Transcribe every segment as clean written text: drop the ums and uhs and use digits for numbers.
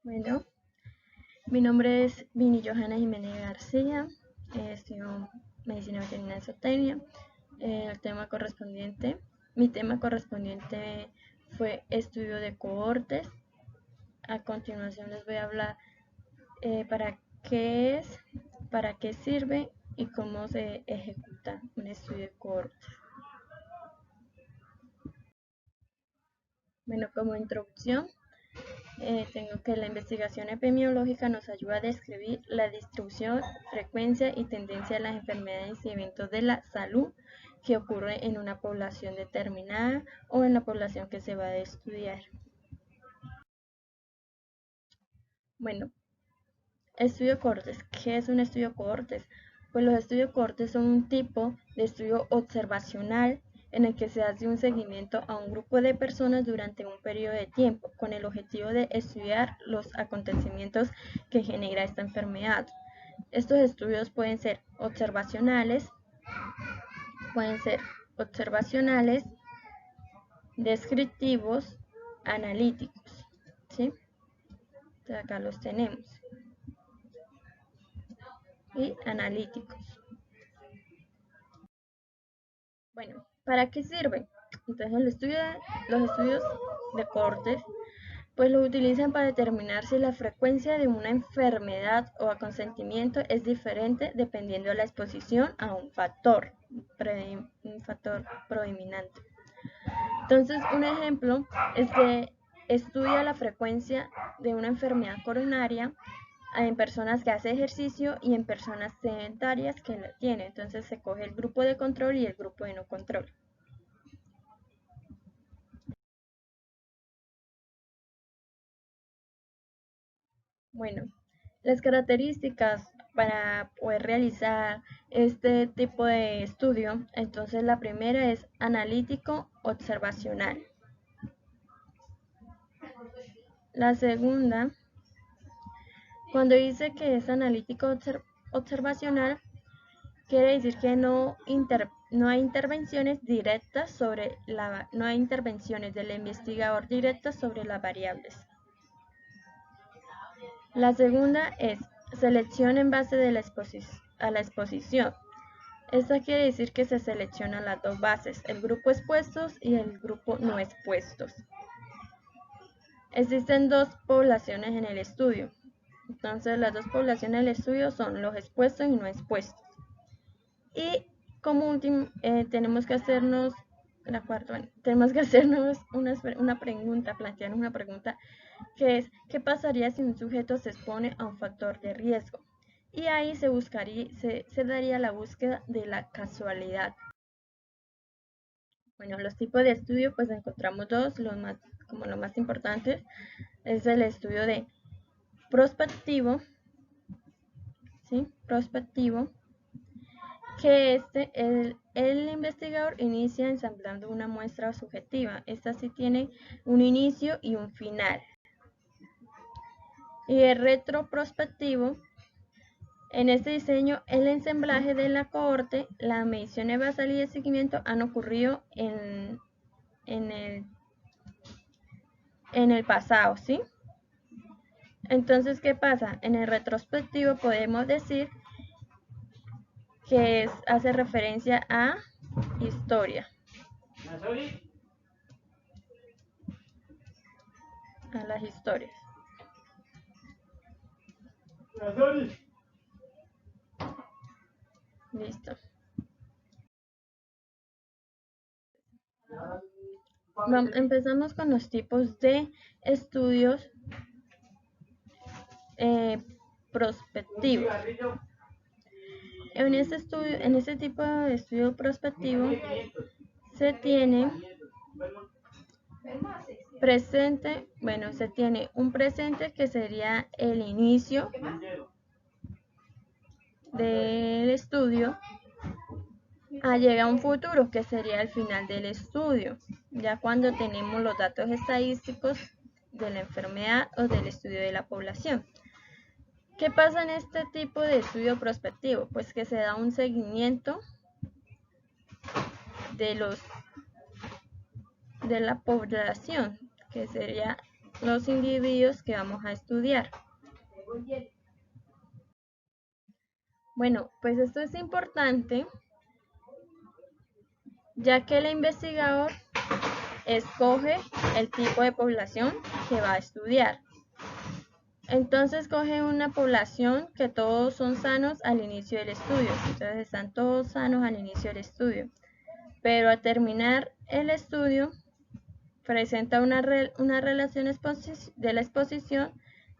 Bueno, mi nombre es Vini Johanna Jiménez García, estudio Medicina Veterinaria Zootecnia. Mi tema correspondiente fue estudio de cohortes. A continuación les voy a hablar para qué es, para qué sirve y cómo se ejecuta un estudio de cohortes. Bueno, como introducción, tengo que la investigación epidemiológica nos ayuda a describir la distribución, frecuencia y tendencia de las enfermedades y eventos de la salud que ocurre en una población determinada o en la población que se va a estudiar. Bueno, estudio cohortes. ¿Qué es un estudio cohortes? Pues los estudios cohortes son un tipo de estudio observacional en el que se hace un seguimiento a un grupo de personas durante un periodo de tiempo con el objetivo de estudiar los acontecimientos que genera esta enfermedad. Estos estudios pueden ser observacionales, descriptivos, analíticos, ¿sí? Entonces acá los tenemos. Y analíticos. Bueno, ¿para qué sirven? Entonces los estudios de cohortes pues lo utilizan para determinar si la frecuencia de una enfermedad o acontecimiento es diferente dependiendo de la exposición a un factor predominante. Entonces, un ejemplo es que estudia la frecuencia de una enfermedad coronaria en personas que hacen ejercicio y en personas sedentarias que la tienen. Entonces se coge el grupo de control y el grupo de no control. Bueno, las características para poder realizar este tipo de estudio, entonces la primera es analítico observacional. La segunda, cuando dice que es analítico observacional, quiere decir que no hay intervenciones directas no hay intervenciones del investigador directas sobre las variables. La segunda es selección en base a la exposición. Esta quiere decir que se seleccionan las dos bases, el grupo expuestos y el grupo no expuestos. Existen dos poblaciones en el estudio. Entonces las dos poblaciones del estudio son los expuestos y no expuestos. Y como último, tenemos que hacernos una pregunta, que es, ¿qué pasaría si un sujeto se expone a un factor de riesgo? Y ahí se daría la búsqueda de la casualidad. Bueno, los tipos de estudio, pues encontramos dos, los más importantes, es el estudio de prospectivo, ¿sí? Prospectivo, que el investigador inicia ensamblando una muestra subjetiva. Esta sí tiene un inicio y un final. Y el retroprospectivo, en este diseño, el ensamblaje de la cohorte, las mediciones basal y de seguimiento han ocurrido en el pasado, ¿sí? Entonces, ¿qué pasa? En el retrospectivo podemos decir que hace referencia a historia. A las historias. Listo. Empezamos con los tipos de estudios prospectivos. En este tipo de estudio prospectivo se tiene un presente que sería el inicio del estudio, llega un futuro que sería el final del estudio, ya cuando tenemos los datos estadísticos de la enfermedad o del estudio de la población. ¿Qué pasa en este tipo de estudio prospectivo? Pues que se da un seguimiento de la población, que sería los individuos que vamos a estudiar. Bueno, pues esto es importante, ya que el investigador escoge el tipo de población que va a estudiar. Entonces coge una población que todos son sanos al inicio del estudio. Entonces están todos sanos al inicio del estudio. Pero al terminar el estudio, presenta una relación de la exposición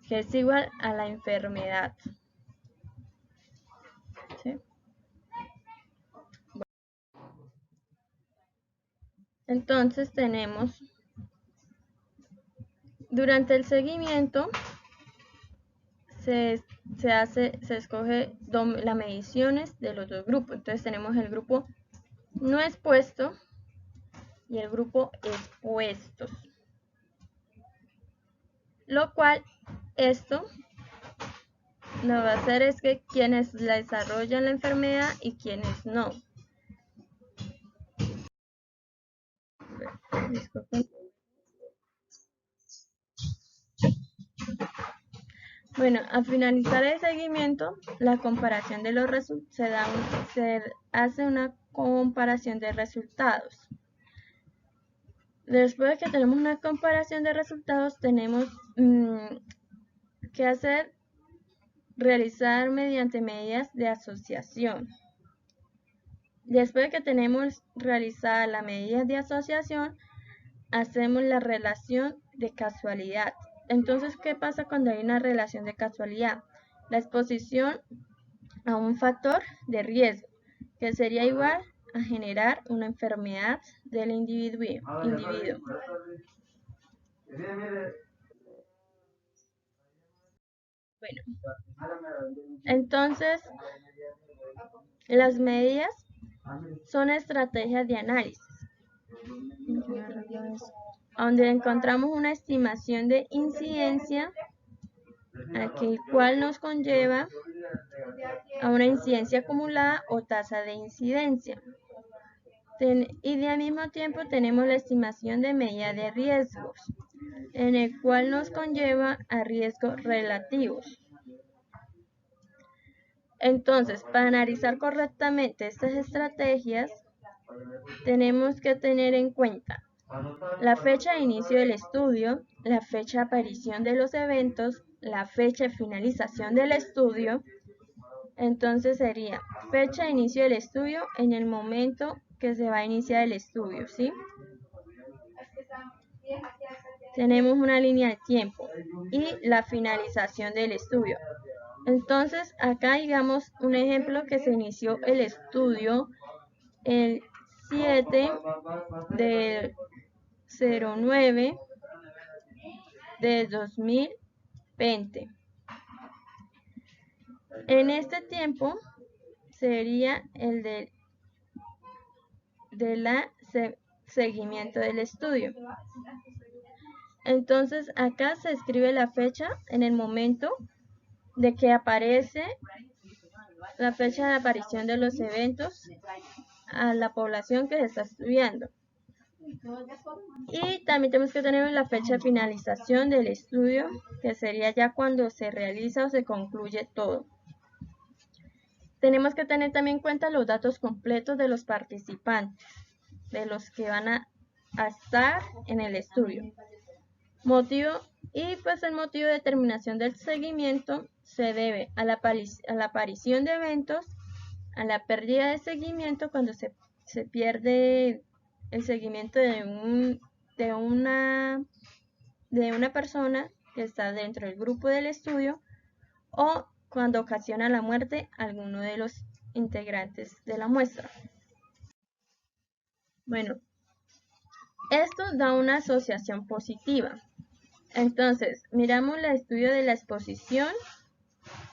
que es igual a la enfermedad. ¿Sí? Entonces tenemos, durante el seguimiento, se escoge las mediciones de los dos grupos. Entonces tenemos el grupo no expuesto y el grupo expuestos. Lo cual esto lo va a hacer es que quienes la desarrollan la enfermedad y quienes no. Disculpen. Bueno, al finalizar el seguimiento, la comparación de los se hace una comparación de resultados. Después de que tenemos una comparación de resultados, tenemos que realizar mediante medidas de asociación. Después de que tenemos realizada la medida de asociación, hacemos la relación de casualidad. Entonces, ¿qué pasa cuando hay una relación de casualidad? La exposición a un factor de riesgo, que sería igual a generar una enfermedad del individuo. Bueno, entonces, las medidas son estrategias de análisis, donde encontramos una estimación de incidencia, el cual nos conlleva a una incidencia acumulada o tasa de incidencia. Y al mismo tiempo tenemos la estimación de medida de riesgos, en el cual nos conlleva a riesgos relativos. Entonces, para analizar correctamente estas estrategias, tenemos que tener en cuenta la fecha de inicio del estudio, la fecha de aparición de los eventos, la fecha de finalización del estudio. Entonces sería fecha de inicio del estudio en el momento que se va a iniciar el estudio, ¿sí? Tenemos una línea de tiempo y la finalización del estudio. Entonces, acá digamos un ejemplo que se inició el estudio el 7 del 09 de 2020. En este tiempo sería el de la seguimiento del estudio. Entonces acá se escribe la fecha en el momento de que aparece la fecha de aparición de los eventos a la población que se está estudiando. Y también tenemos que tener la fecha de finalización del estudio, que sería ya cuando se realiza o se concluye todo. Tenemos que tener también en cuenta los datos completos de los participantes, de los que van a estar en el estudio. Pues el motivo de determinación del seguimiento se debe a la aparición de eventos, a la pérdida de seguimiento cuando se pierde el seguimiento de una persona que está dentro del grupo del estudio, o cuando ocasiona la muerte a alguno de los integrantes de la muestra. Bueno, esto da una asociación positiva. Entonces, miramos el estudio de la exposición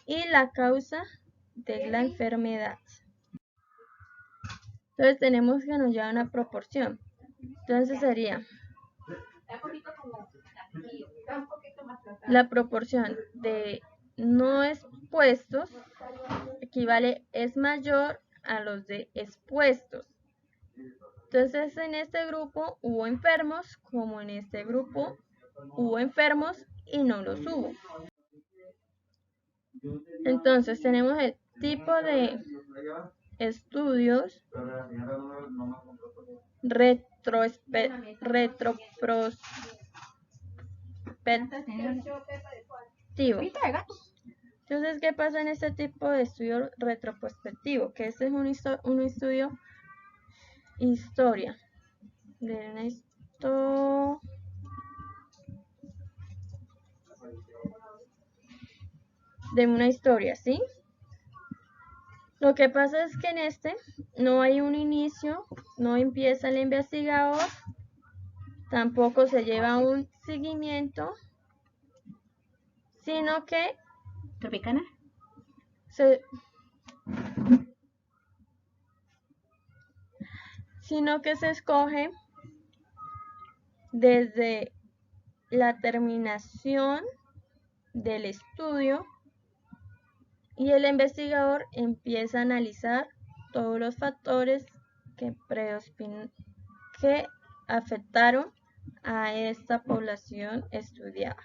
y la causa de la enfermedad. Entonces tenemos que nos lleva una proporción. Entonces sería la proporción de no expuestos es mayor a los de expuestos. Entonces en este grupo hubo enfermos como en este grupo hubo enfermos y no los hubo. Entonces tenemos el tipo de estudios retroprospectivo. Entonces, ¿qué pasa en este tipo de estudio retroprospectivo? Que este es un estudio historia de una historia, ¿sí? Lo que pasa es que en este no hay un inicio, no empieza el investigador, tampoco se lleva un seguimiento, sino que ¿Tropicana? se escoge desde la terminación del estudio y el investigador empieza a analizar todos los factores que afectaron a esta población estudiada.